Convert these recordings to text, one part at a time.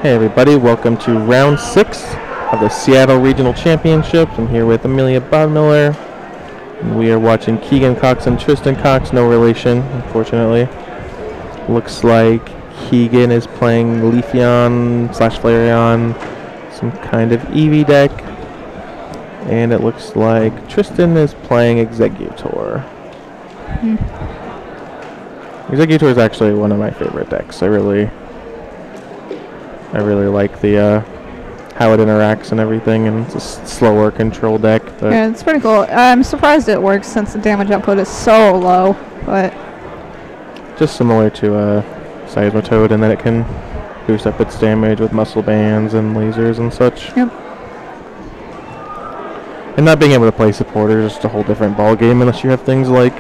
Hey everybody, welcome to round 6 of the Seattle Regional Championships. I'm here with Amelia Bodmiller. We are watching Keegan Cox and Tristan Cox, no relation, unfortunately. Looks like Keegan is playing Leafeon / Flareon, some kind of Eevee deck. And it looks like Tristan is playing Exeggutor. Exeggutor is actually one of my favorite decks. I really like the how it interacts and everything, and it's a slower control deck. But yeah, it's pretty cool. I'm surprised it works since the damage output is so low, but just similar to Seismitoad, and then it can boost up its damage with muscle bands and lasers and such. Yep. And not being able to play supporter is just a whole different ball game unless you have things like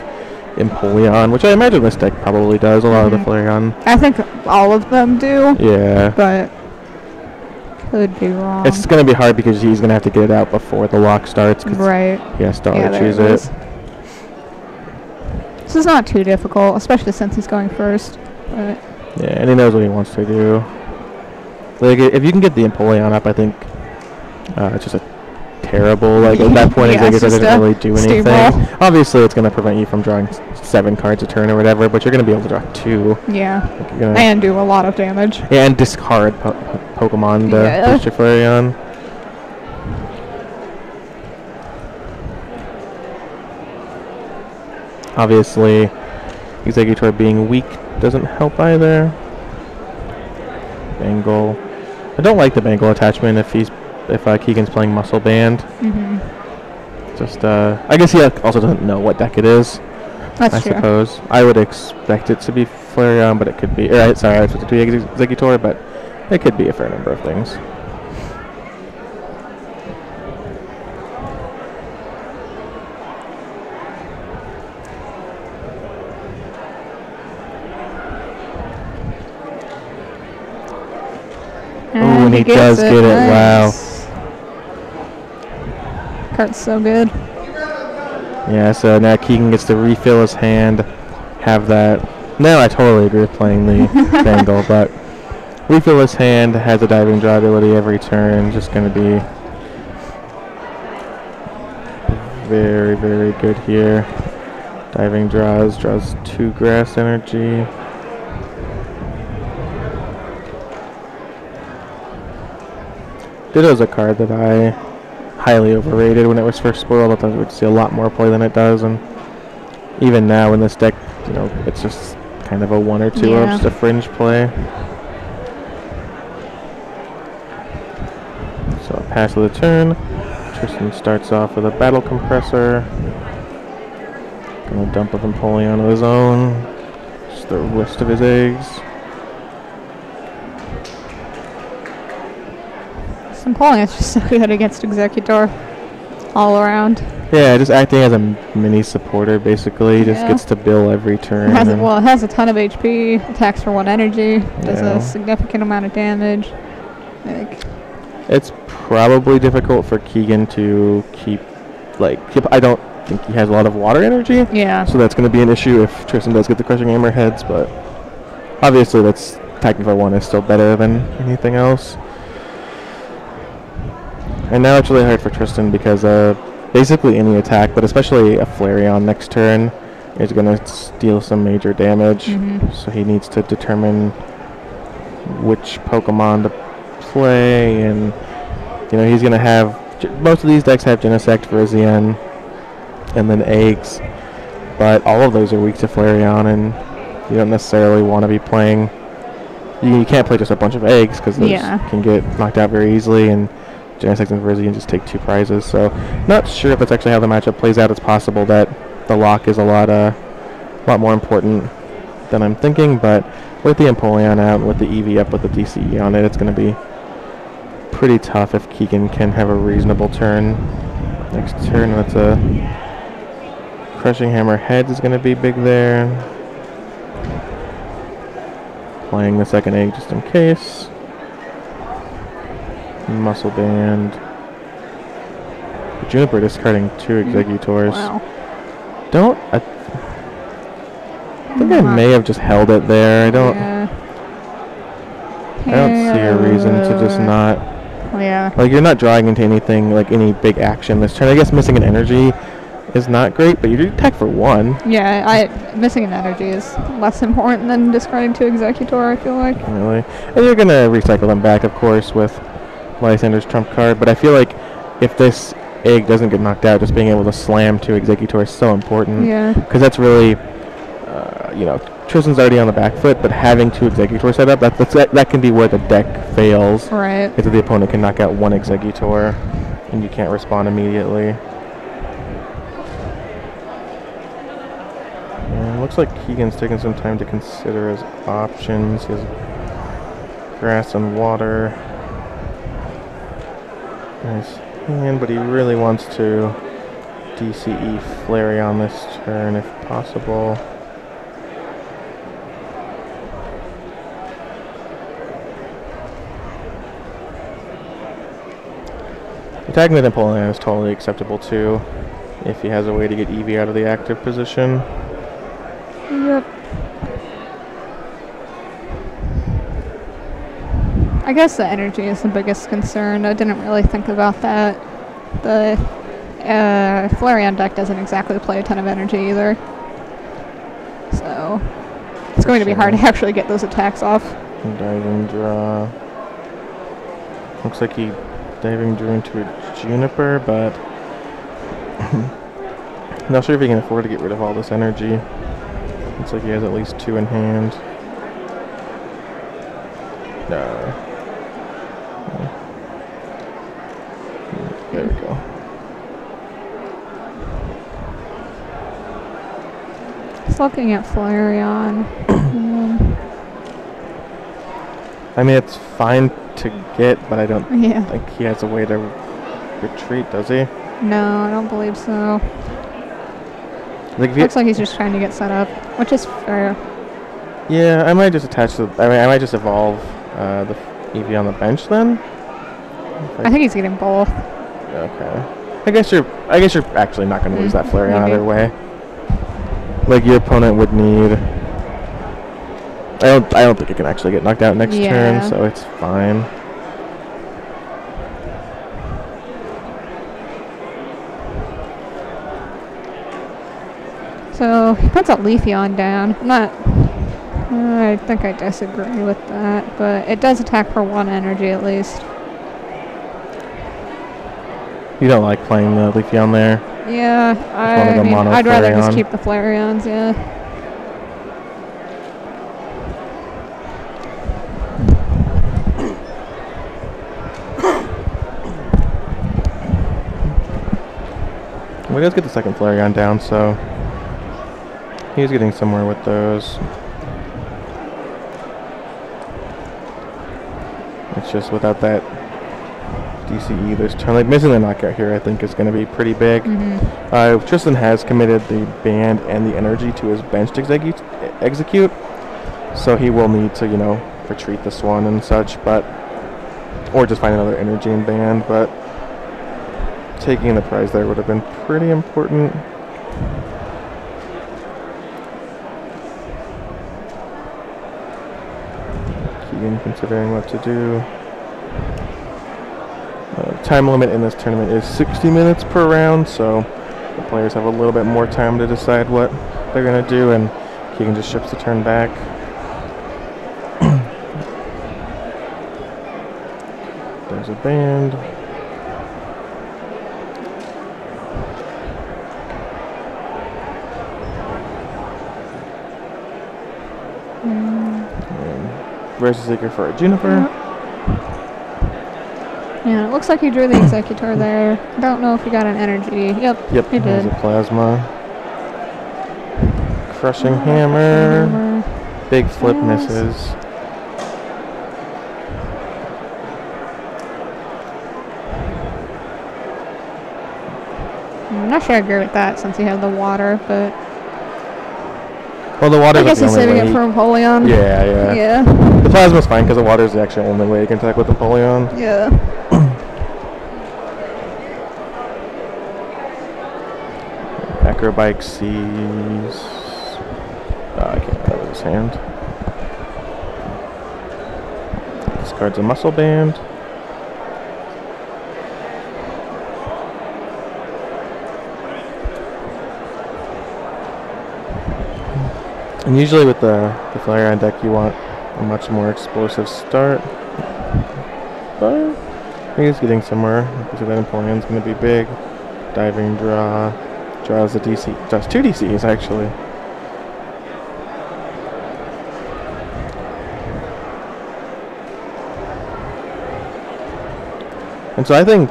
Empoleon, which I imagine this deck probably does. A lot of the Flareon. I think all of them do. Yeah. But could be wrong. It's going to be hard because he's going to have to get it out before the lock starts. Right. He has to Yeah, choose it. This is not too difficult, especially since he's going first. But yeah, and he knows what he wants to do. Like, if you can get the Empoleon up, I think it's just a terrible. Like at that point, yeah, it doesn't really do anything. steamroll. Obviously, it's going to prevent you from drawing 7 cards a turn or whatever, but you're going to be able to draw 2. Yeah. Like And do a lot of damage. Yeah, and discard Pokemon to boost your Flareon. Obviously, Exeggutor being weak doesn't help either. Bangle. I don't like the Bangle attachment if Keegan's playing Muscle Band. Just I guess he also doesn't know what deck it is. That's true. I suppose I would expect it to be Flareon, but it could be. Sorry, I expect it to be Exeggutor, but it could be a fair number of things. And he does get it. Wow. Card's so good. Yeah, so now Keegan gets to refill his hand, have that. No, I totally agree with playing the Bangle, but refill his hand, has a diving draw ability every turn, just going to be very, very good here. Diving draws 2 grass energy. Ditto's a card that I highly overrated when it was first spoiled. I thought it would see a lot more play than it does, and even now in this deck, it's just kind of a 1 or 2 of just a fringe play. So a pass of the turn. Tristan starts off with a Battle Compressor. Gonna dump a Empoleon of his own. Just the rest of his eggs. Empoleon is just so good against Exeggutor all around. Yeah, just acting as a mini supporter, basically. Just gets to bill every turn. It has a ton of HP, attacks for 1 energy, does a significant amount of damage. It's probably difficult for Keegan to keep, I don't think he has a lot of water energy. Yeah. So that's going to be an issue if Tristan does get the Crushing Hammer heads, but obviously that's technical 1 is still better than anything else. And now it's really hard for Tristan because basically any attack, but especially a Flareon next turn, is going to deal some major damage. So he needs to determine which Pokemon to play, and he's going to have most of these decks have Genesect, Virizion, and then eggs, but all of those are weak to Flareon, and you don't necessarily want to be playing. You can't play just a bunch of eggs because those can get knocked out very easily, and Genesect and Virizion just take 2 prizes. So not sure if that's actually how the matchup plays out. It's possible that the lock is a lot more important than I'm thinking, but with the Empoleon out, with the Eevee up, with the DCE on it, it's going to be pretty tough if Keegan can have a reasonable turn. Next turn, that's a Crushing Hammer heads is going to be big there. Playing the second egg just in case. Muscle Band. Juniper discarding 2 Exeggutors. Wow. I think I may have just held it there. I don't. I don't see a reason to just not. Yeah. Like, you're not drawing into anything, like any big action this turn. I guess missing an energy is not great, but you do attack for 1. Yeah, missing an energy is less important than discarding 2 Exeggutor, I feel like. Really. And you're going to recycle them back, of course, with Lysander's trump card. But I feel like if this egg doesn't get knocked out, just being able to slam 2 Exeggutor is so important. Yeah. Because that's really, you know, Tristan's already on the back foot, but having 2 Exeggutor set up, that can be where the deck fails. Right. Is that the opponent can knock out 1 Exeggutor, and you can't respond immediately. And looks like Keegan's taking some time to consider his options. He has grass and water. Nice hand, but he really wants to DCE Flareon this turn if possible. Attacking the Napoleon is totally acceptable too, if he has a way to get Eevee out of the active position. Yep. I guess the energy is the biggest concern. I didn't really think about that. The Flareon deck doesn't exactly play a ton of energy either. So it's going to be hard to actually get those attacks off. Diving draw. Looks like he diving drew into a Juniper, but not sure if he can afford to get rid of all this energy. Looks like he has at least 2 in hand. No. There we go. Just looking at Flareon. I mean, it's fine to get, but I don't Yeah. think he has a way to retreat, does he? No, I don't believe so. Like Looks like he's just trying to get set up, which is fair. Yeah, I might just attach the. I mean, I might just evolve the Eevee on the bench then. I think he's getting both. Okay. I guess you're actually not going to lose that Flareon maybe. either way. Like, your opponent would need. I don't think it can actually get knocked out next turn, so it's fine. So he puts a Leafeon down. I think I disagree with that, but it does attack for 1 energy at least. You don't like playing the Leafeon there? Yeah, I mean, I'd rather just keep the Flareons, yeah. We guys get the second Flareon down, so he's getting somewhere with those. It's just without that DCE this turn. Like, missing the knockout here, I think, is going to be pretty big. Tristan has committed the band and the energy to his benched execute, so he will need to, you know, retreat this one and such, but or just find another energy and band. But taking the prize there would have been pretty important. Keegan considering what to do. Time limit in this tournament is 60 minutes per round, so the players have a little bit more time to decide what they're going to do, and Keegan just ships the turn back. There's a band. Exeggutor for a Juniper. Yeah, it looks like he drew the Exeggutor there. Don't know if he got an energy. Yep, he did. A plasma. Crushing hammer. Big flip misses. I'm not sure I agree with that since he had the water, but well, the water. I guess he's saving it for Napoleon. Yeah. The plasma's fine because the water is the actual only way you can attack with Napoleon. Yeah. Acrobike sees. I can't. That was his hand. Discards a Muscle Band. And usually with the Flareon deck, you want a much more explosive start. But I think it's getting somewhere. So that Empoleon's going to be big. Diving draw. Draws a DC. Draws 2 DCs, actually. And so I think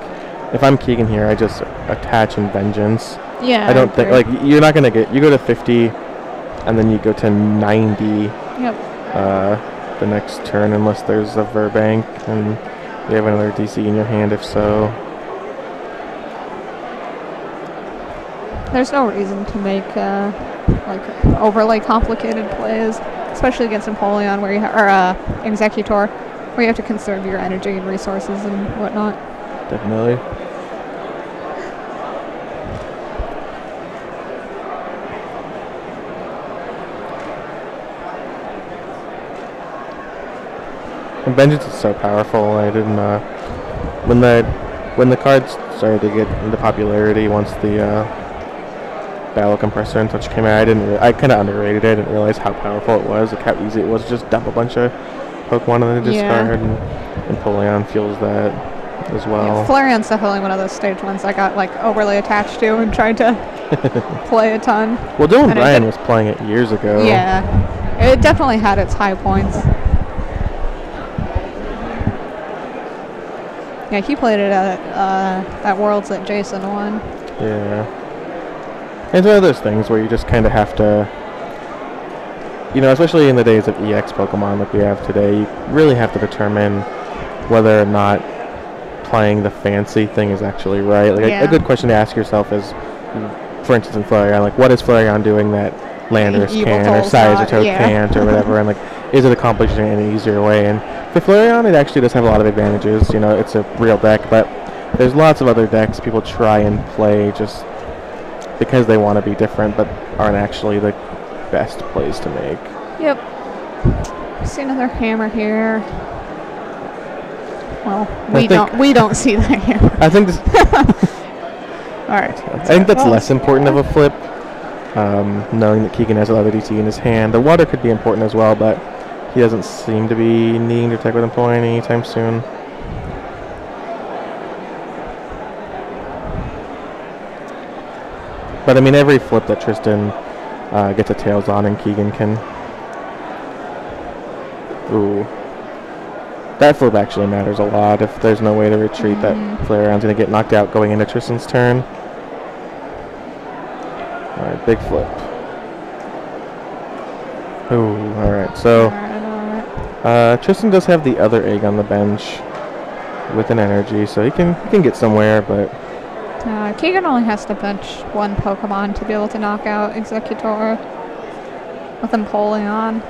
if I'm Keegan here, I just attach in Vengeance. Yeah. I don't think, like, you're not going to get, you go to 50, and then you go to 90 Yep. the next turn, unless there's a Verbank, and you have another DC in your hand, if so. There's no reason to make like overly complicated plays, especially against Empoleon, where you or Exeggutor, where you have to conserve your energy and resources and whatnot. Definitely. And Vengeance is so powerful. I didn't when the cards started to get into popularity once the Battle Compressor and such came out, I kind of underrated it. I didn't realize how powerful it was, like how easy it was to just dump a bunch of Pokemon in the discard, and Empoleon feels that as well. Yeah, Flareon's definitely one of those stage ones I got like overly attached to and tried to play a ton. Well, Dylan Bryan was playing it years ago. Yeah, it definitely had its high points. Yeah, he played it at Worlds that Jason won. Yeah. It's one of those things where you just kind of have to, you know, especially in the days of EX Pokemon like we have today, you really have to determine whether or not playing the fancy thing is actually right. Like a good question to ask yourself is, for instance, in Flareon, like what is Flareon doing that Landorus can or Toad can't or whatever, and like is it accomplishing it in an easier way? And for Flareon, it actually does have a lot of advantages. You know, it's a real deck, but there's lots of other decks people try and play just because they want to be different, but aren't actually the best plays to make. Yep. See another hammer here. Well, we don't see that hammer. I think this. All right. I think that's less important of a flip. Knowing that Keegan has a lot of DC in his hand, the water could be important as well, but he doesn't seem to be needing to attack with Empoleon anytime soon. But I mean, every flip that Tristan gets a Tails on, and Keegan can. Ooh. That flip actually matters a lot. If there's no way to retreat, that Flareon's going to get knocked out going into Tristan's turn. Alright, big flip. Ooh, alright, so Tristan does have the other egg on the bench with an energy, so he can get somewhere, but Keegan only has to bench one Pokemon to be able to knock out Exeggutor with Empoleon.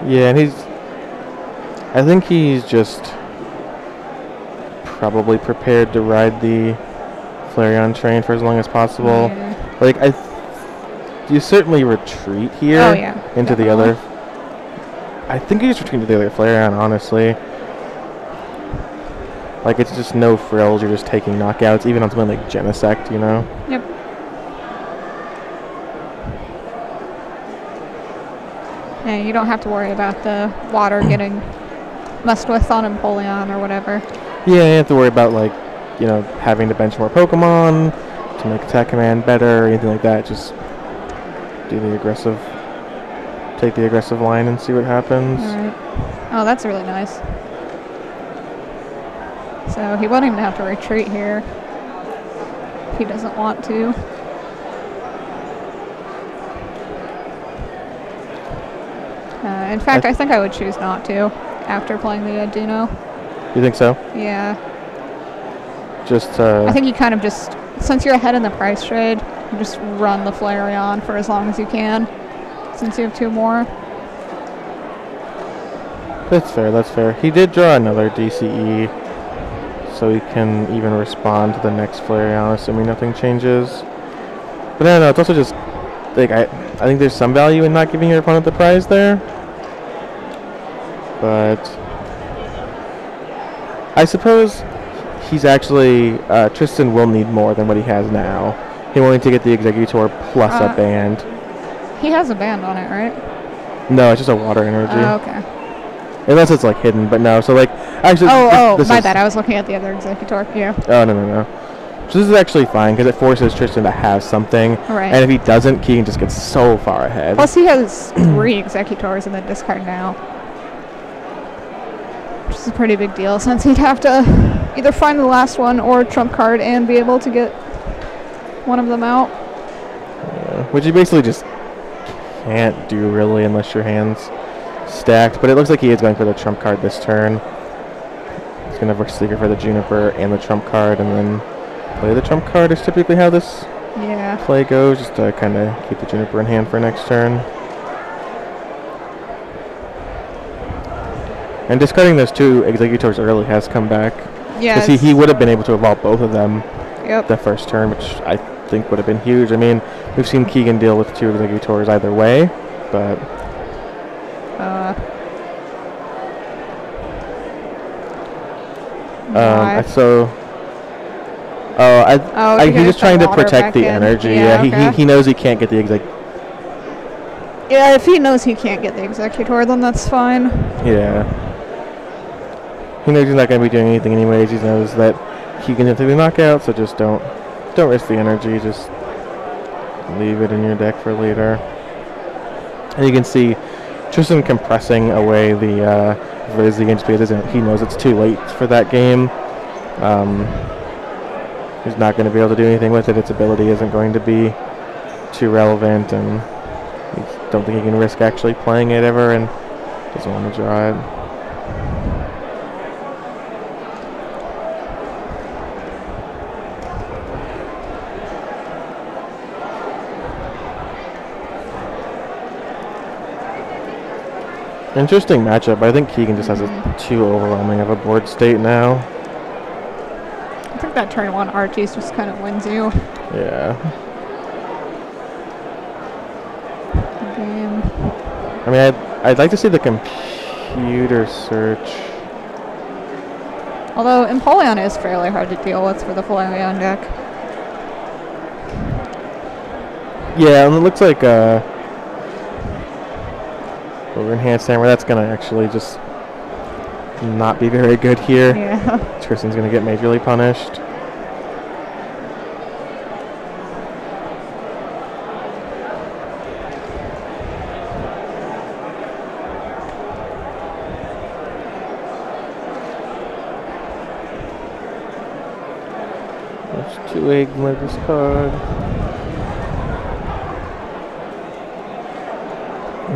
Yeah, and I think he's just probably prepared to ride the Flareon train for as long as possible. Yeah. Like, you certainly retreat here into the other. I think he's retreating to the other Flareon, honestly. Like, it's just no frills, you're just taking knockouts, even on something like Genesect, you know? Yep. Yeah, you don't have to worry about the water getting messed with on Empoleon or whatever. Yeah, you have to worry about, like, you know, having to bench more Pokemon to make attack command better or anything like that. Just do the aggressive, take the aggressive line and see what happens. Alright. Oh, that's really nice. So he won't even have to retreat here if he doesn't want to. In fact, I think I would choose not to after playing the Arduino. You think so? Yeah. Just. I think you kind of just, since you're ahead in the price trade, you just run the Flareon for as long as you can, since you have two more. That's fair. That's fair. He did draw another DCE, so he can even respond to the next Flareon, assuming nothing changes. But no, it's also just like I think there's some value in not giving your opponent the prize there, but I suppose he's actually Tristan will need more than what he has now. He will need to get the Exeggutor plus a band. He has a band on it, right? No, it's just a water energy. Okay. Unless it's like hidden, but no. So like actually. This my bad. I was looking at the other Exeggutor. Yeah. Oh no. So this is actually fine because it forces Tristan to have something. Right. And if he doesn't, Keegan just gets so far ahead. Plus he has 3 Exeggutors in the discard now, which is a pretty big deal since he'd have to either find the last one or trump card and be able to get one of them out. Which you basically just can't do really unless your hand's stacked. But it looks like he is going for the trump card this turn. He's going to have Secret for the Juniper and the trump card, and then play the trump card is typically how this play goes, just to kind of keep the Juniper in hand for next turn. And discarding those 2 Exeggutors early has come back. Yeah. Because he would have been able to evolve both of them the first turn, which I think would have been huge. I mean, we've seen Keegan deal with 2 Exeggutors either way, but... he's just trying to protect the energy. Yeah, he knows he can't get the Yeah, if he knows he can't get the Exeggutor, then that's fine. Yeah. He knows he's not going to be doing anything anyways. He knows that he can hit the knockout, so just don't risk the energy. Just leave it in your deck for later. And you can see Tristan compressing away the Vizzy game because he knows it's too late for that game. He's not going to be able to do anything with it. Its ability isn't going to be too relevant, and I don't think he can risk actually playing it ever, and doesn't want to draw it. Interesting matchup, but I think Keegan just has too overwhelming of a board state now. I think that turn 1 Archie's just kind of wins you. Yeah. Game. I mean, I'd like to see the computer search. Although Empoleon is fairly hard to deal with for the Flareon deck. Yeah, and it looks like Enhanced Hammer, that's going to actually just not be very good here. Yeah. Tristan's going to get majorly punished. There's 2 eggs in this card.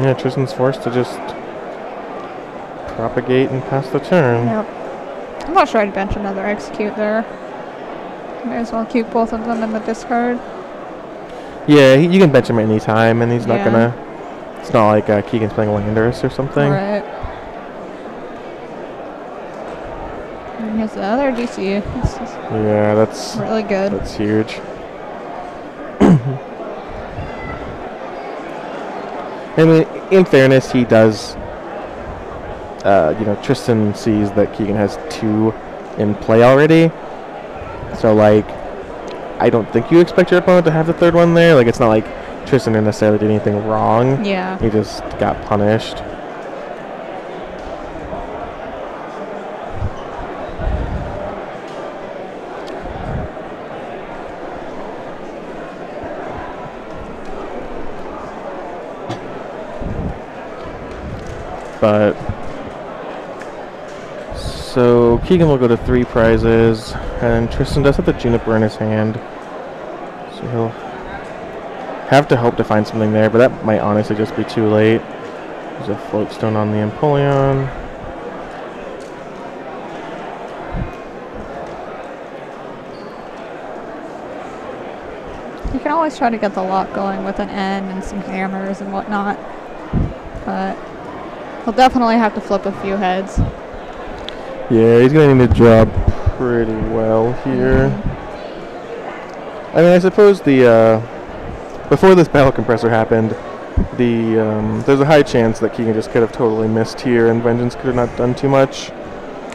Yeah, Tristan's forced to just propagate and pass the turn. Yep. I'm not sure I'd bench another Execute there. May as well keep both of them in the discard. Yeah, you can bench him at any time, and he's not gonna. It's not like Keegan's playing Landorus or something. Right. And here's the other DC. Yeah, that's really good. That's huge. I mean, in fairness, he does. Tristan sees that Keegan has 2 in play already. So, like, I don't think you expect your opponent to have the 3rd one there. Like, it's not like Tristan didn't necessarily do anything wrong. Yeah. He just got punished. But so Keegan will go to 3 prizes, and Tristan does have the Juniper in his hand, so he'll have to hope to find something there, but that might honestly just be too late. There's a Floatstone on the Empoleon. You can always try to get the lock going with an N and some hammers and whatnot, but he'll definitely have to flip a few heads. Yeah, he's going to need to draw pretty well here. I mean, I suppose the before this battle compressor happened, there's a high chance that Keegan just could have totally missed here, and Vengeance could have not done too much.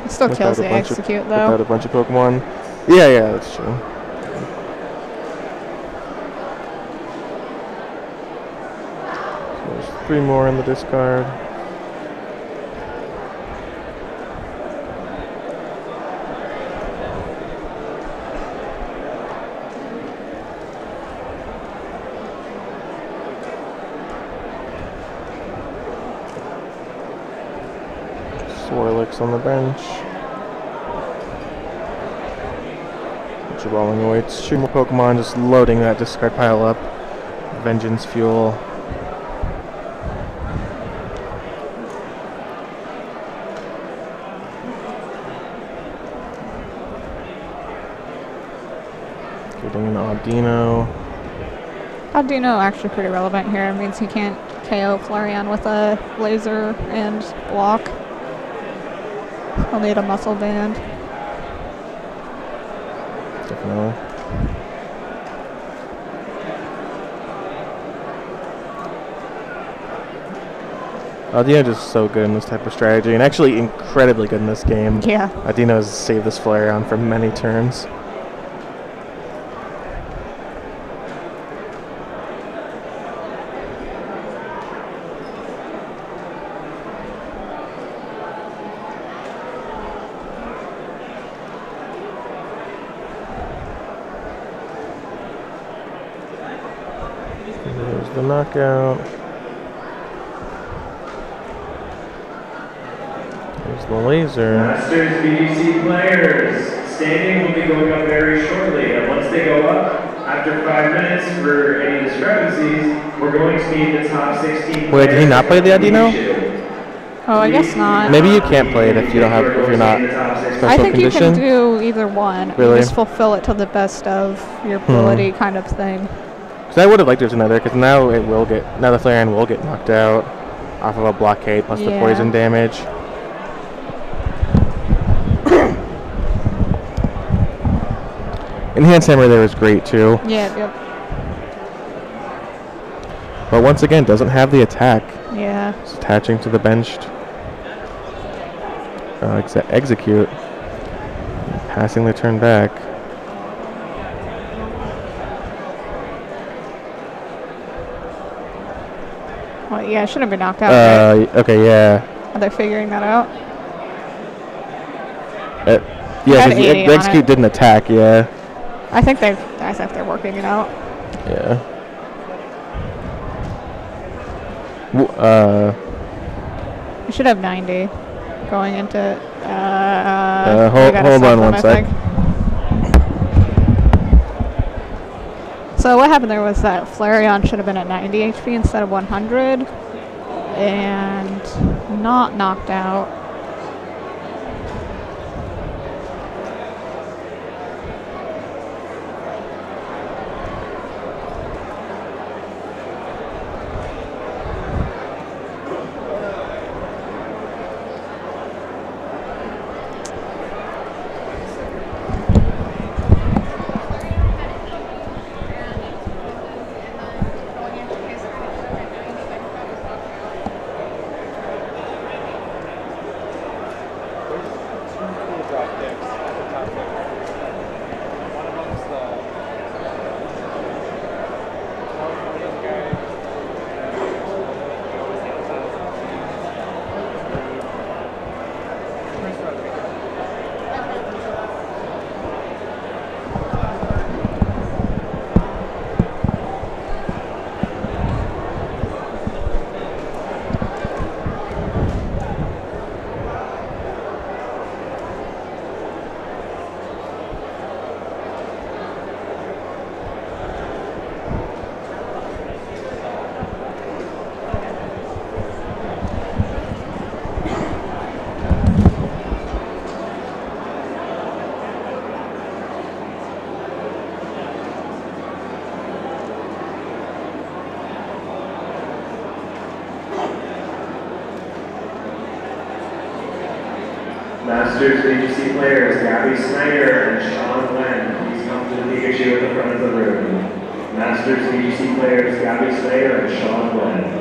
It still kills the Execute, though. Without a bunch of Pokemon. Yeah, that's true. So there's 3 more in the discard. Swirlix on the bench. Rolling away. It's 2 more Pokemon, just loading that discard pile up. Vengeance fuel. Getting an Audino. Audino actually pretty relevant here. It means he can't KO Flareon with a laser and block. He'll need a muscle band. Definitely. Audino is just so good in this type of strategy, and actually incredibly good in this game. Yeah. Audino has saved this Flareon for many turns. There's the knockout. There's the laser. Masters BDC players, standing will be going up very shortly, and once they go up, after 5 minutes for any discrepancies, we're going to need the top 16 Wait, did he not play the Audino? Oh, I guess not. Maybe you can't play it if you don't have, if you're not special I think condition. you can do either one. Really? You just fulfill it to the best of your ability kind of thing. Because I would have liked there's another, because now it will get, now the Flareon will get knocked out off of a blockade plus the poison damage. Enhanced Hammer there is great too. Yeah, yep. But once again, doesn't have the attack. Yeah. It's attaching to the benched Execute. Passing the turn back. Well, yeah, it shouldn't be knocked out. Right? Okay, yeah. Are they figuring that out? Yeah, because the Execute didn't attack. Yeah. I think they're working it out. Yeah. You should have 90 going into. Hold on one sec. So what happened there was that Flareon should have been at 90 HP instead of 100, and not knocked out. Masters BGC players, Gabby Snyder and Sean Wen, please come to the Pikachu at the front of the room. Masters VGC players Gabby Slayer and Sean Glenn.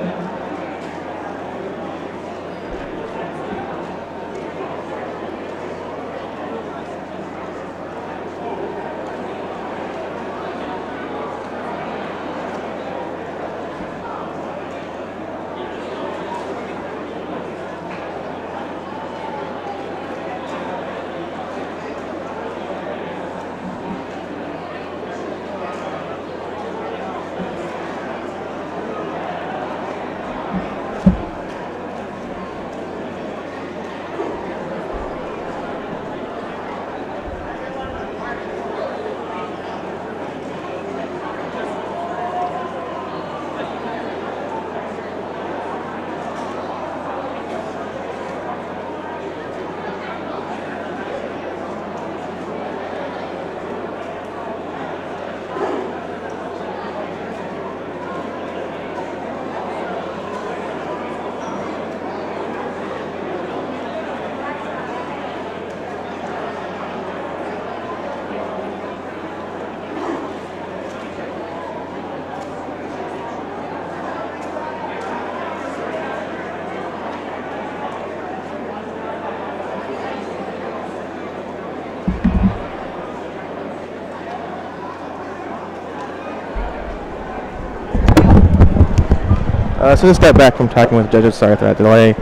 So to step back from talking with judges, sorry for that delay.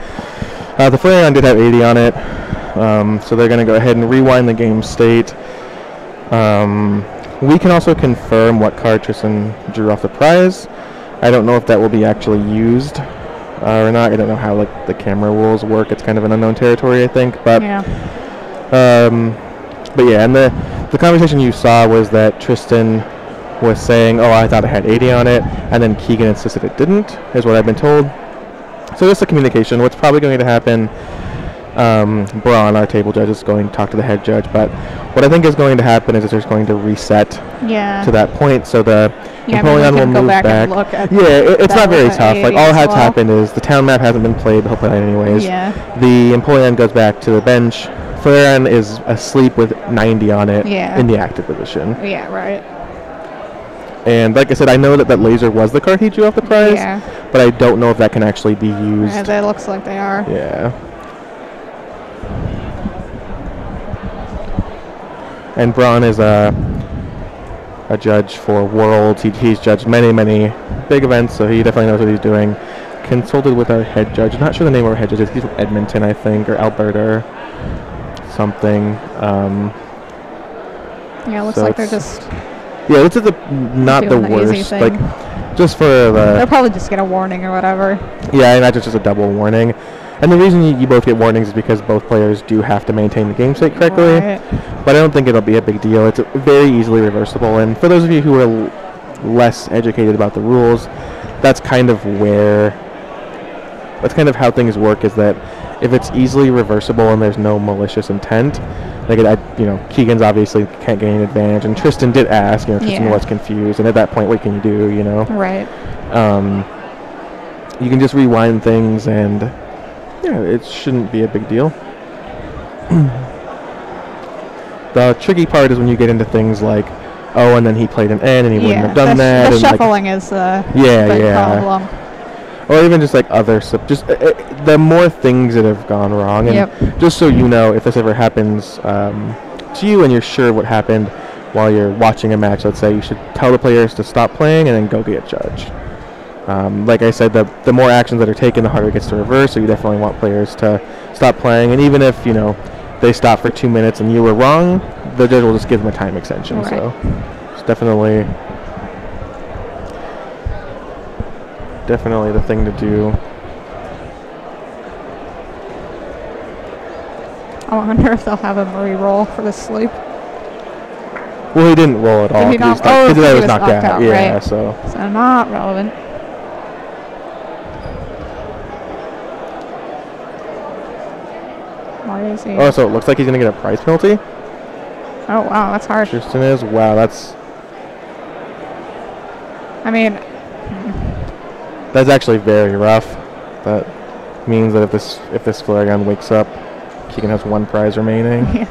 The Flareon did have 80 on it, so they're going to go ahead and rewind the game state. We can also confirm what card Tristan drew off the prize. I don't know if that will be actually used or not. I don't know how like the camera rules work. It's kind of an unknown territory, I think. But yeah, and the conversation you saw was that Tristan was saying, oh, I thought it had 80 on it, and then Keegan insisted it didn't, is what I've been told. So just a communication. What's probably going to happen, Braun, our table judge, is going to talk to the head judge, but what I think is going to happen is that there's going to reset to that point, so the Napoleon will move back. And look at it's not very tough. Like, all that's happened is the town map hasn't been played, he'll play it anyways. The Napoleon goes back to the bench. Flareon is asleep with 90 on it in the active position. Yeah, right. And like I said, I know that laser was the card he drew off the prize, but I don't know if that can actually be used. Yeah, that looks like they are. Yeah. And Braun is a judge for Worlds. He's judged many big events, so he definitely knows what he's doing. Consulted with our head judge. Not sure the name of our head judge is. He's from Edmonton, I think, or Alberta or something. Yeah, it looks like they're just... Yeah, this is not the worst. Like, just for the... They'll probably just get a warning or whatever. Yeah, and that's just a double warning. And the reason you both get warnings is because both players do have to maintain the game state correctly. Right. But I don't think it'll be a big deal. It's very easily reversible. And for those of you who are less educated about the rules, that's kind of how things work, is that if it's easily reversible and there's no malicious intent, like Keegan's obviously can't gain an advantage, and Tristan did ask, Tristan was confused, and at that point, what can you do, Right. You can just rewind things, and it shouldn't be a big deal. The tricky part is when you get into things like, oh, and then he played an N, and he wouldn't have done that. The shuffling is the problem. Or even just like other stuff. Just the more things that have gone wrong. And just so you know, if this ever happens to you and you're sure what happened while you're watching a match, let's say, you should tell the players to stop playing and then go get judged. Like I said, the more actions that are taken, the harder it gets to reverse, so you definitely want players to stop playing. And even if, they stop for 2 minutes and you were wrong, the judge will just give them a time extension. Right. So it's definitely the thing to do. I wonder if they'll have him re-roll for the sleep. Well, he didn't roll at all. He was knocked out. Yeah, right. So not relevant. Why is he? Oh, so it looks like he's going to get a prize penalty? Oh, wow, that's harsh. Tristan is? Wow, that's... I mean... That's actually very rough. That means that if this Flareon wakes up, Keegan has 1 prize remaining. Yeah.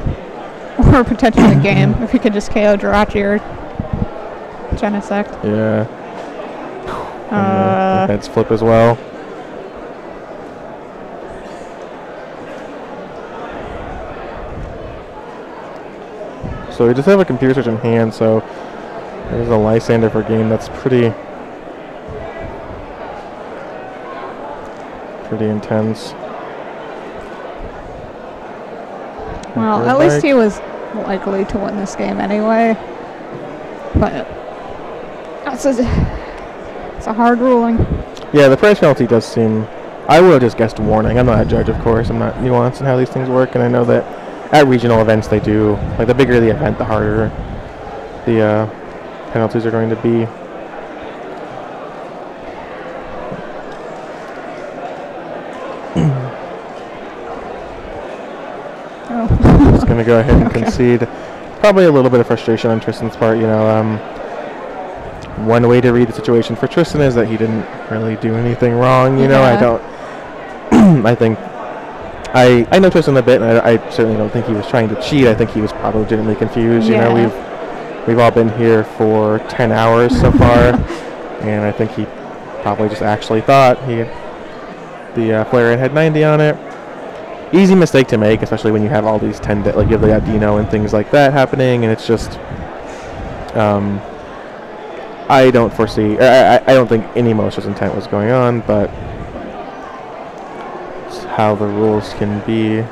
Or potentially a game, if he could just KO Jirachi or Genesect. Yeah. And the heads flip as well. So we just have a computer switch in hand, so there's a Lysander for game that's pretty intense. Well, at least he was likely to win this game anyway. But it's a hard ruling. Yeah, the prize penalty does seem... I would have just guessed warning. I'm not a judge, of course. I'm not nuanced in how these things work, and I know that at regional events they do... Like, the bigger the event, the harder the penalties are going to be. Just going to go ahead and concede. Probably a little bit of frustration on Tristan's part, you know. One way to read the situation for Tristan is that he didn't really do anything wrong, you know. I don't... I think... I know Tristan a bit, and I certainly don't think he was trying to cheat. I think he was probably legitimately confused. You know, we've all been here for 10 hours so far, and I think he probably just actually thought the Flareon had 90 on it. Easy mistake to make, especially when you have all these 10, like you have the Dino and things like that happening, and it's just, I don't foresee, I don't think any malicious intent was going on, but it's how the rules can be.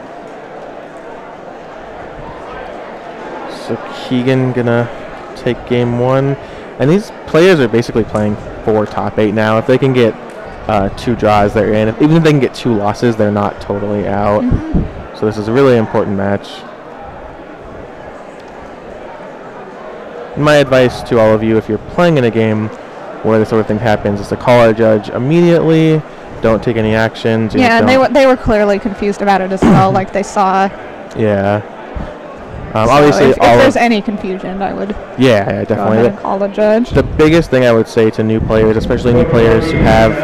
So Keegan gonna take game one, and these players are basically playing for top 8 now. If they can get 2 draws, they're in. Even if they can get 2 losses, they're not totally out. So this is a really important match. My advice to all of you, if you're playing in a game where this sort of thing happens, is to call our judge immediately. Don't take any actions. Yeah, and they were clearly confused about it as well. Like they saw. Yeah. So obviously, if there's any confusion, I would definitely go ahead and call the judge. The biggest thing I would say to new players, especially new players who have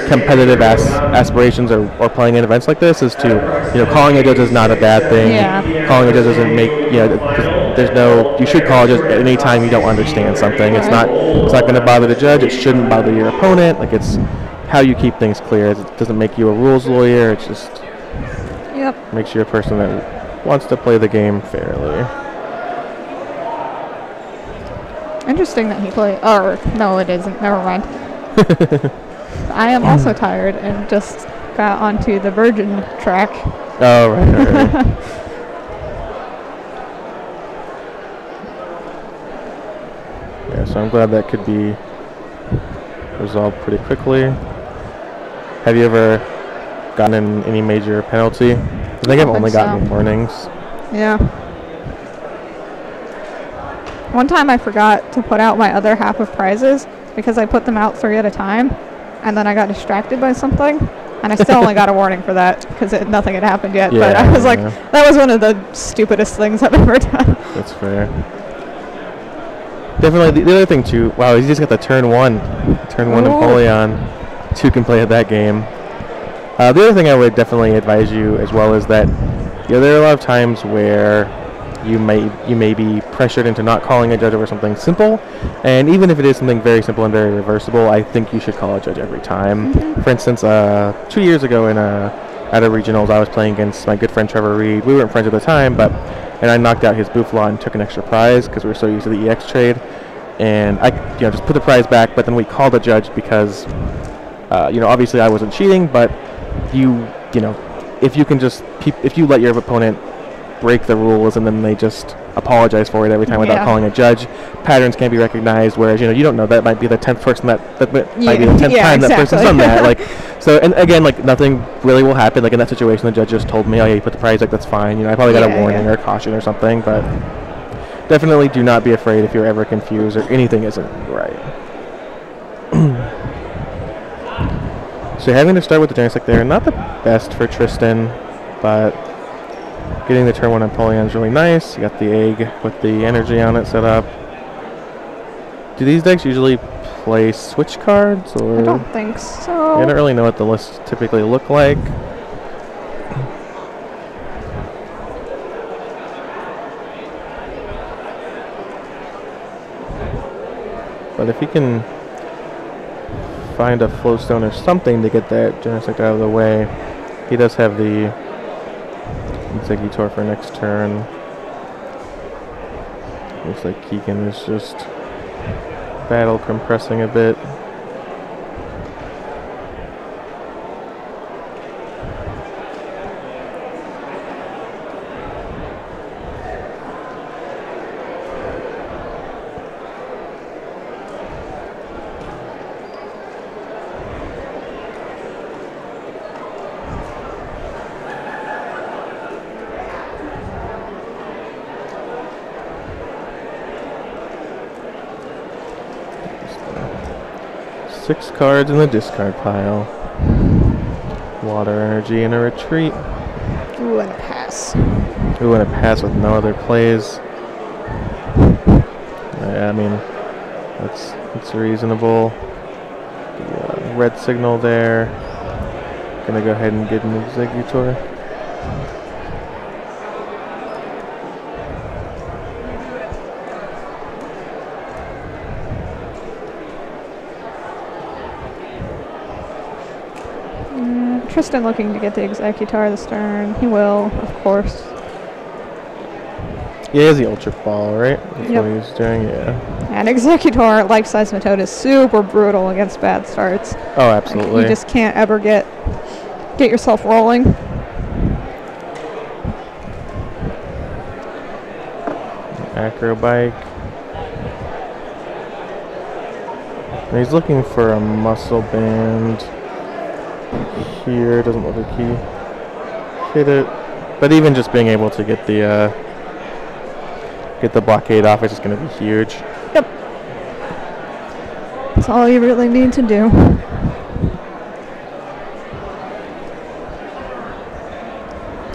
competitive aspirations or playing in events like this, is to, you know, calling a judge is not a bad thing. Yeah. Calling a judge doesn't make, you know, there's no, you should call a judge at any time you don't understand something. It's not going to bother the judge. It shouldn't bother your opponent. Like, it's how you keep things clear. It doesn't make you a rules lawyer. It just makes you a person that wants to play the game fairly. Interesting that he played. Or no, it isn't. Never mind. I am also tired and just got onto the Virgin track. Oh, right. Yeah, so I'm glad that could be resolved pretty quickly. Have you ever gotten any major penalty? I think I've only gotten warnings. Yeah. One time I forgot to put out my other half of prizes because I put them out 3 at a time, and then I got distracted by something, and I still only got a warning for that because nothing had happened yet. Yeah, but I was like, that was one of the stupidest things I've ever done. That's fair. Definitely the other thing too. Wow, he just got the turn one Napoleon. 2 can play at that game. The other thing I would definitely advise you as well is that, you know, there are a lot of times where you may be pressured into not calling a judge over something simple, and even if it is something very simple and very reversible, I think you should call a judge every time. For instance, 2 years ago at a regionals, I was playing against my good friend Trevor Reed. We weren't friends at the time, and I knocked out his Bouffalant and took an extra prize because we were so used to the EX trade, and I just put the prize back, but then we called a judge because obviously I wasn't cheating, but if you let your opponent break the rules and then they just apologize for it every time without calling a judge, patterns can be recognized, whereas you don't know, that might be the 10th person that might be the 10th time that person's done that. So, and again, nothing really will happen. Like in that situation, the judge just told me, oh yeah, you put the prize back, that's fine. I probably got a warning or a caution or something, but definitely do not be afraid if you're ever confused or anything isn't right. So having to start with the Genesect there, not the best for Tristan, but getting the turn 1 Napoleon is really nice. You got the egg with the energy on it set up. Do these decks usually play switch cards, or? I don't think so. I don't really know what the lists typically look like. But if he can find a flowstone or something to get that Genesect out of the way, he does have the Exeggutor for next turn. Looks like Keegan is just battle compressing a bit. Six cards in the discard pile. Water energy and a retreat. Ooh, and a pass. Ooh, and a pass with no other plays. Yeah, I mean, that's reasonable. The red signal there. Gonna go ahead and get an Exeggutor. Tristan looking to get the Exeggutor this turn. He will, of course. Yeah, he has the Ultra Ball, right? That's Yep. what he's doing, yeah. And Exeggutor, like Seismitoad, is super brutal against bad starts. Oh, absolutely. Like, you just can't ever get yourself rolling. Acro Bike. And he's looking for a muscle band here. Doesn't look like he hit it. But even just being able to get the blockade off is just going to be huge. Yep. That's all you really need to do.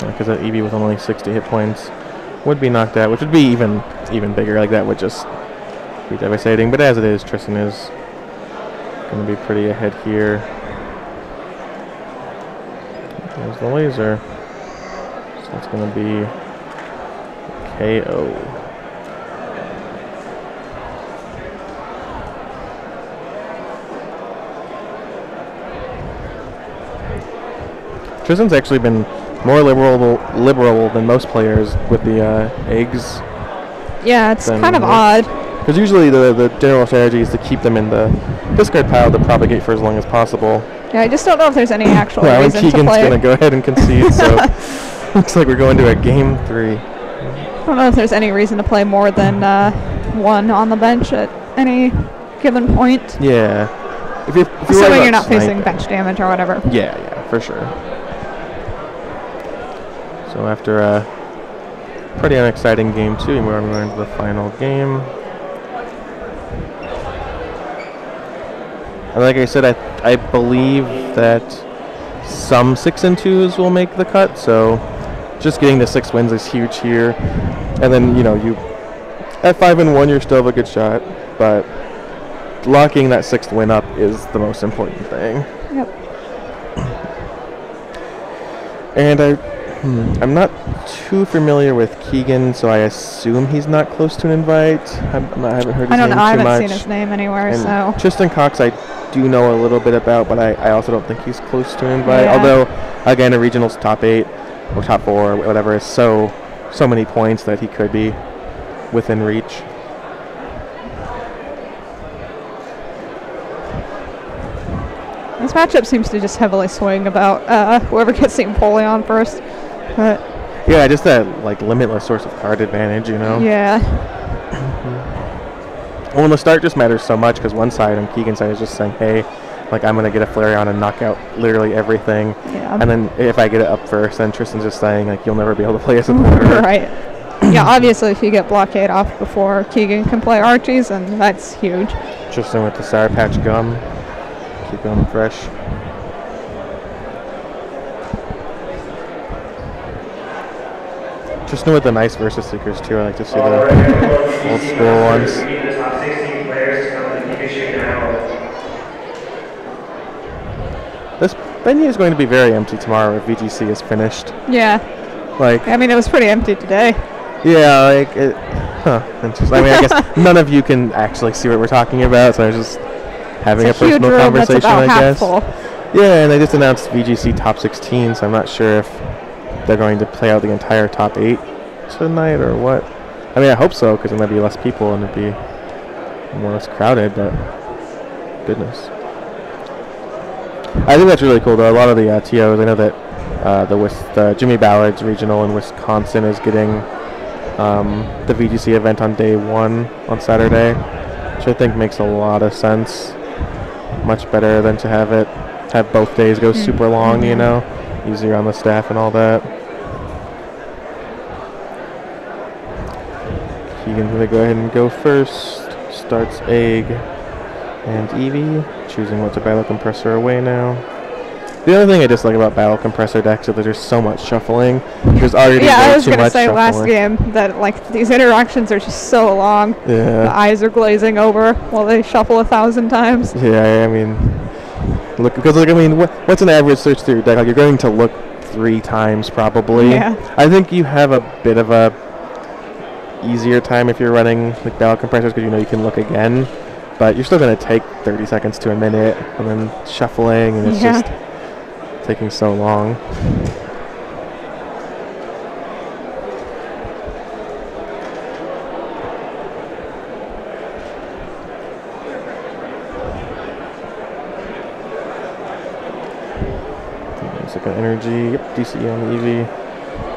Because that EV with only 60 hit points would be knocked out, which would be even bigger. Like, that would just be devastating. But as it is, Tristan is going to be pretty ahead here. There's the laser. So it's going to be KO. Tristan's actually been more liberal than most players with the eggs. Yeah, it's kind of odd. Because usually the general strategy is to keep them in the discard pile to propagate for as long as possible. Yeah, I just don't know if there's any actual well, reason Keegan's to play. going to go ahead and concede, so looks like we're going to a game 3. I don't know if there's any reason to play more than one on the bench at any given point. Yeah. If you're assuming you're not facing bench damage or whatever. Yeah, for sure. So after a pretty unexciting game 2, we're going to the final game. And like I said, I believe that some 6 and 2s will make the cut, so just getting the 6 wins is huge here. And then, you at 5 and 1, you still have a good shot, but locking that 6th win up is the most important thing. Yep. And I'm not too familiar with Keegan, so I assume he's not close to an invite. I haven't heard his name too much. I don't know. I haven't seen his name anywhere, and so. Tristan Cox, I do know a little bit about, but I also don't think he's close to an invite. Yeah. Although, again, a regional's top 8 or top 4 or whatever is so many points that he could be within reach. This matchup seems to just heavily swing about whoever gets the Empoleon first. But yeah, just that limitless source of card advantage, Yeah. Well, the start just matters so much because one side on Keegan's side is just saying, hey, I'm going to get a Flareon and knock out literally everything. Yeah. And then if I get it up first, then Tristan's just saying, you'll never be able to play as a player. Right. Yeah, obviously if you get blockade off before Keegan can play Archies, then that's huge. Tristan with the Sour Patch Gum. Keep them fresh. Tristan with the nice Versus Seekers too. I like to see the old school ones. The top 16 players to come to the Pikachu now. This venue is going to be very empty tomorrow if VGC is finished. Yeah. I mean, it was pretty empty today. Yeah, like it. Huh. Interesting. I mean, I guess none of you can actually see what we're talking about, so I was just having It's a huge personal room that's conversation, about I half guess. full. Yeah, and they just announced VGC top 16, so I'm not sure if they're going to play out the entire top 8 tonight or what. I mean, I hope so, because then there'd be less people and it'd be more or less crowded, but goodness. I think that's really cool, though. A lot of the TOs, I know that the Jimmy Ballard's regional in Wisconsin is getting the VGC event on day 1 on Saturday, which I think makes a lot of sense. Much better than to have both days go super long, you know, easier on the staff and all that. Keegan's going to go ahead and go first. Starts Egg and Eevee, choosing what to battle compressor away now. The other thing I dislike about battle compressor decks is that there's so much shuffling. There's already I was too gonna much say shuffling. last game that like these interactions are just so long. Yeah. The eyes are glazing over while they shuffle 1,000 times. Yeah, I mean, what's an average search through deck? Like, you're going to look 3 times probably. Yeah. I think you have a bit of a easier time if you're running like battle compressors because you know you can look again, but you're still going to take 30 seconds to a minute and then shuffling, and it's just taking so long. Second energy, yep, DCE on the Eevee,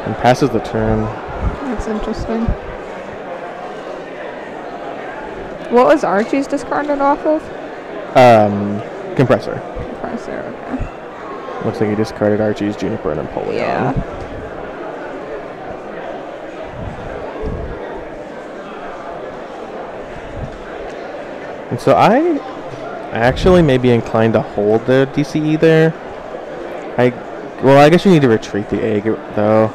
and passes the turn. That's interesting. What was Archie's discarded off of? Compressor. Compressor, okay. Looks like he discarded Archie's, Juniper, and Empoleon. Yeah. And so I actually may be inclined to hold the DCE there. I guess you need to retreat the egg, though.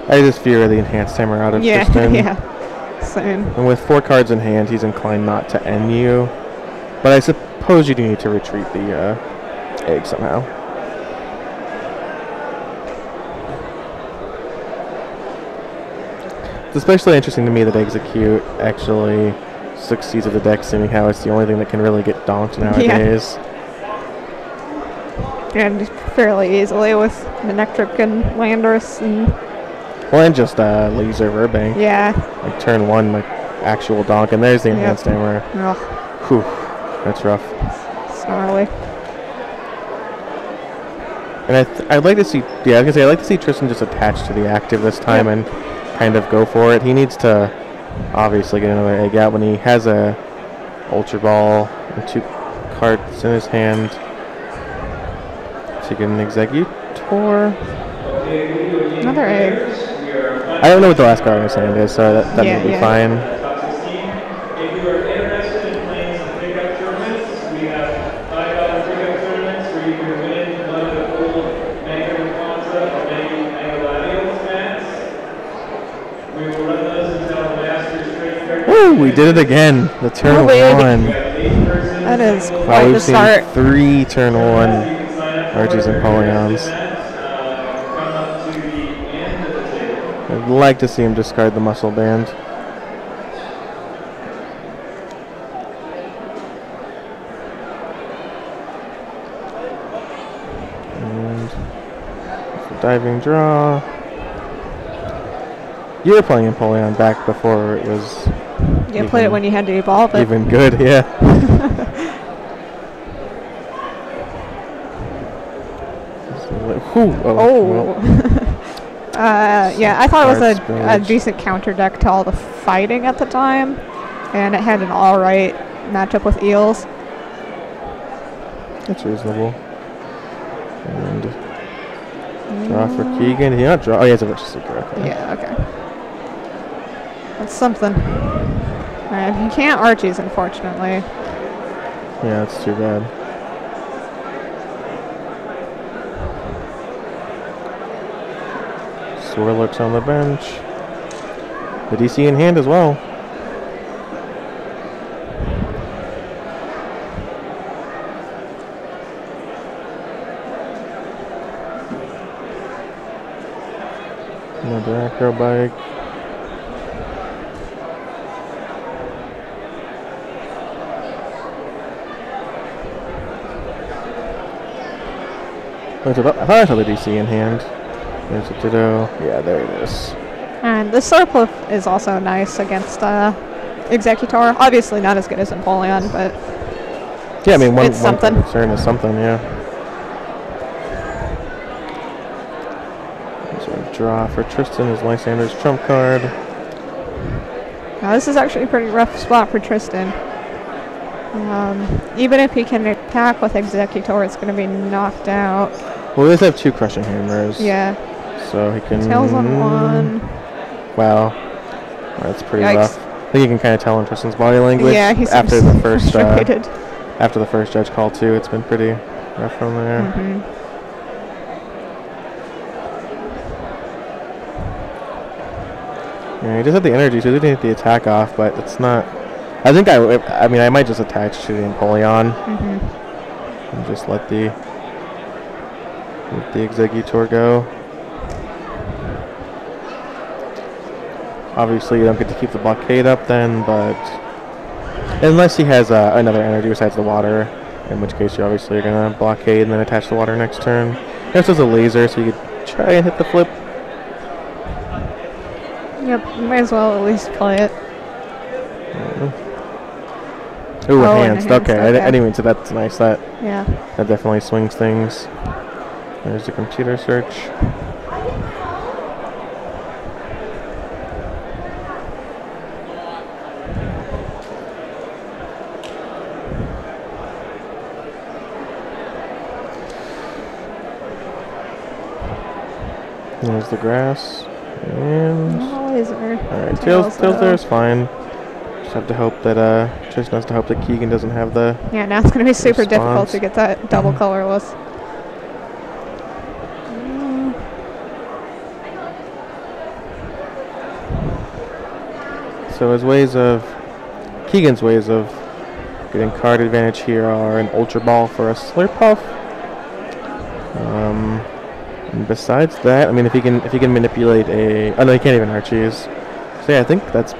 I just fear the enhanced hammer out of Tristan. Yeah, same. And with 4 cards in hand, he's inclined not to end you. But I suppose you do need to retreat the egg somehow. It's especially interesting to me that Exeggutor actually succeeds at the deck, seeing how it's the only thing that can really get donked nowadays. And fairly easily with Manectric and Landorus and... Well, and just Laser Verbank. Yeah. Like turn 1, like actual donk, and there's the enhanced hammer. Ugh. Whew, that's rough. Snarly. And I'd like to see, I was gonna say, I'd like to see Tristan just attached to the active this time and kind of go for it. He needs to obviously get another egg out when he has a Ultra Ball and 2 cards in his hand. To get an Exeggutor. Another egg. I don't know what the last card in his hand is, so that will be fine. If you are interested in playing some pickup tournaments, we have $5 pickup tournaments where you can win one of the full Mega Rapunzel or Mega Latios mats. We will run those until the Masters Trade Fair. Woo! We did it again. The turn 1. That is Wow, quite the we've start. seen 3 turn 1 Archies and Polyons. I'd like to see him discard the Muscle Band. And diving draw. You were playing Empoleon back before it was. You played it when you had to evolve it. Even good, yeah. Oh. Yeah, I thought it was a decent counter deck to all the fighting at the time, and it had an alright matchup with Eels. That's reasonable. And draw for Keegan. Did he not draw? Oh, he has a Virtual Seeker. Okay. Yeah, okay. That's something. Alright, he can't Archies, unfortunately. Yeah, that's too bad. Swirlix on the bench. The DC in hand as well. Another acro bike. I thought I saw the DC in hand. There's a Ditto. Yeah, there it is. And the surplus is also nice against Exeggutor. Obviously not as good as Empoleon, but yeah, I mean, one something. concern is something, yeah. So draw for Tristan is Lysander's trump card. Now this is actually a pretty rough spot for Tristan. Even if he can attack with Exeggutor, it's going to be knocked out. Well, he does have 2 crushing hammers. Yeah. So he can... Tails on 1. Wow. That's pretty Yikes. rough. I think you can kind of tell in Tristan's body language. Yeah, he's after the first frustrated. after the first judge call too. It's been pretty rough from there. Yeah, he just had the energy, so he didn't get the attack off, but it's not. I think I mean, I might just attach to the Empoleon and just let the Exeggutor go. Obviously, you don't get to keep the blockade up then, but unless he has another energy besides the water, in which case you obviously are going to blockade and then attach the water next turn. This is a laser, so you could try and hit the flip. Yep, you might as well at least play it. Ooh, enhanced. Okay, anyway, so that's nice. That definitely swings things. There's the computer search. There's the grass. And alright, Tails there is fine. Just have to hope that Tristan has to hope that Keegan doesn't have the now it's gonna be super difficult to get that double colorless. So Keegan's ways of getting card advantage here are an Ultra Ball for a Slurpuff. And besides that, I mean, if he can manipulate oh no, he can't even Archies. So yeah, I think that's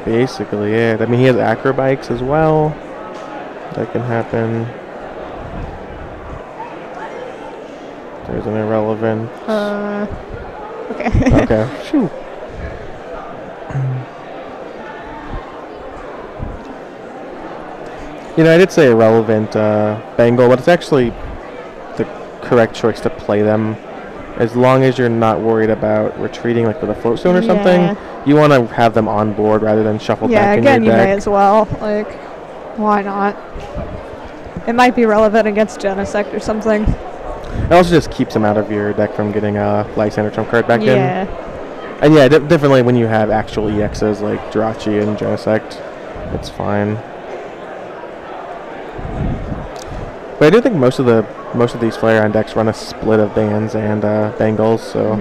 basically it. I mean, he has acrobikes as well. That can happen. There's an irrelevant. Okay. Okay. Phew. You know, I did say irrelevant Bengal, but it's actually the correct choice to play them. As long as you're not worried about retreating, like with a float zone or something, you want to have them on board rather than shuffled back in your deck. Yeah, again, you may as well. Like, why not? It might be relevant against Genesect or something. It also just keeps them out of your deck from getting a Lysander trump card back in. And yeah, definitely when you have actual EXs like Jirachi and Genesect, it's fine. But I do think most of these Flareon decks run a split of bans and Bengals, so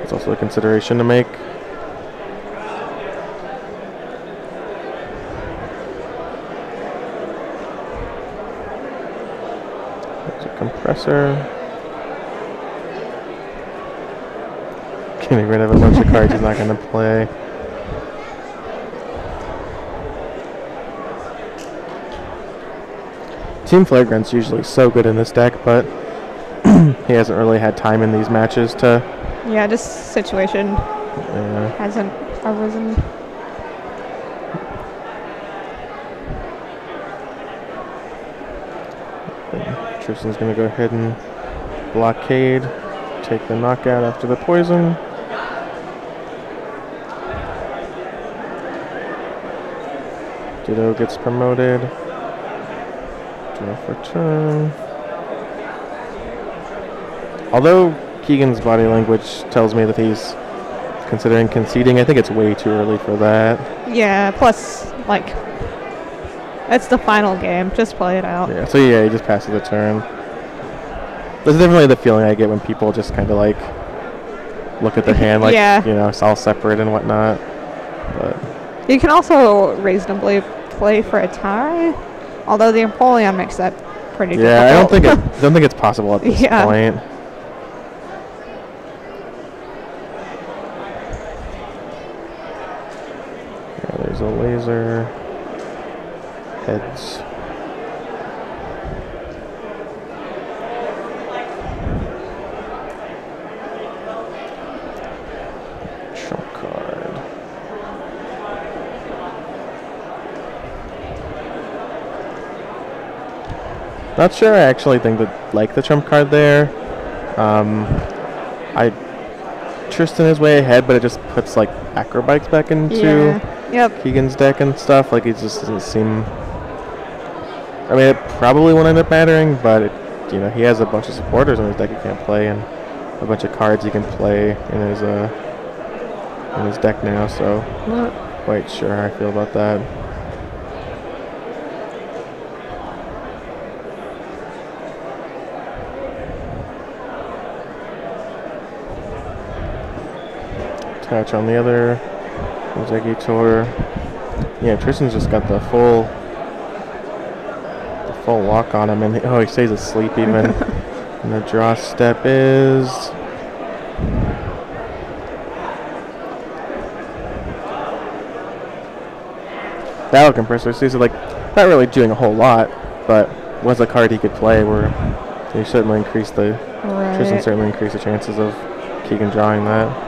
it's also a consideration to make. There's a compressor. Getting rid of a bunch of cards he's not going to play. Team Flagrant's usually so good in this deck, but he hasn't really had time in these matches to... Yeah, this situation hasn't arisen. Tristan's going to go ahead and blockade, take the knockout after the poison. Ditto gets promoted. Draw for turn. Although Keegan's body language tells me that he's considering conceding, I think it's way too early for that. Yeah, plus, like, it's the final game. Just play it out. Yeah, so yeah, he just passes the turn. That's definitely the feeling I get when people just kind of, like, look at the hand, like, you know, it's all separate and whatnot. But you can also reasonably play for a tie. Although the Empoleon makes that pretty difficult. Yeah, I don't think it's possible at this point. There's a laser. Heads. Trump card. Not sure I actually think that like the trump card there. Tristan is way ahead, but it just puts like acrobikes back into Keegan's deck and stuff. Like it just doesn't seem. I mean, it probably won't end up mattering, but it, you know, he has a bunch of supporters in his deck he can't play, and a bunch of cards he can play in his deck now. So not quite sure how I feel about that. Attach on the other Exeggutor. Yeah, Tristan's just got the full walk on him, and he stays asleep even. And the draw step is Battle Compressor. So he's like not really doing a whole lot, but was a card he could play where he certainly increased the Tristan certainly increased the chances of Keegan drawing that.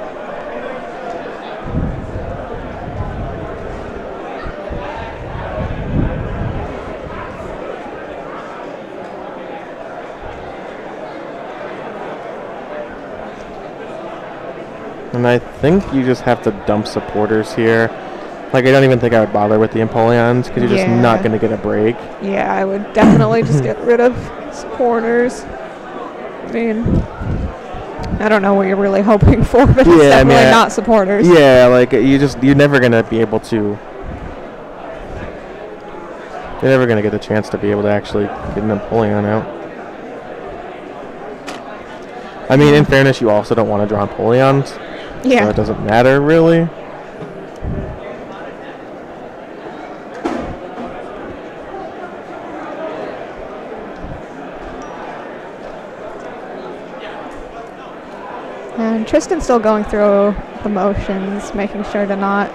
And I think you just have to dump supporters here. Like, I don't even think I would bother with the Empoleons because you're just not going to get a break. Yeah, I would definitely just get rid of supporters. I mean, I don't know what you're really hoping for, but it's definitely not supporters. Yeah, like, you're never going to be able to. You're never going to get the chance to be able to actually get an Empoleon out. I mean, in fairness, you also don't want to draw Empoleons. Yeah. So it doesn't matter, really. And Tristan's still going through the motions, making sure to not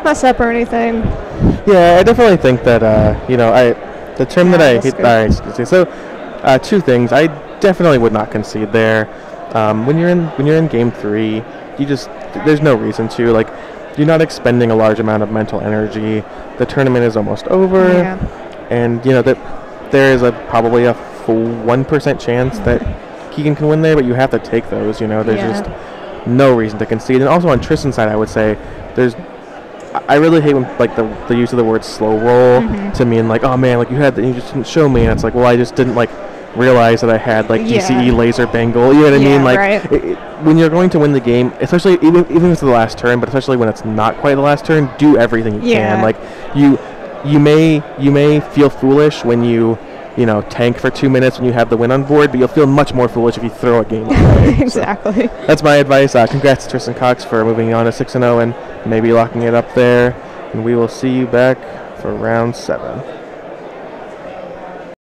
mess up or anything. Yeah, I definitely think that, you know, the term that I hate. Excuse me. So, two things. I definitely would not concede there. When you're in game 3, there's no reason to, like, you're not expending a large amount of mental energy. The tournament is almost over, and you know that there is probably a full 1% chance that Keegan can win there, but you have to take those. You know, there's just no reason to concede. And also on Tristan's side, I would say I really hate when, like, the use of the word slow roll to mean like, oh man, like you just didn't show me, and it's like, well, I just didn't like realize that I had like DCE laser bangle. You know what I mean? Like when you're going to win the game, especially even if it's the last turn, but especially when it's not quite the last turn, do everything you can. Like you may feel foolish when you tank for 2 minutes when you have the win on board, but you'll feel much more foolish if you throw a game away. Exactly. So that's my advice. Congrats to Tristan Cox for moving on to 6-0 and maybe locking it up there. And we will see you back for round 7.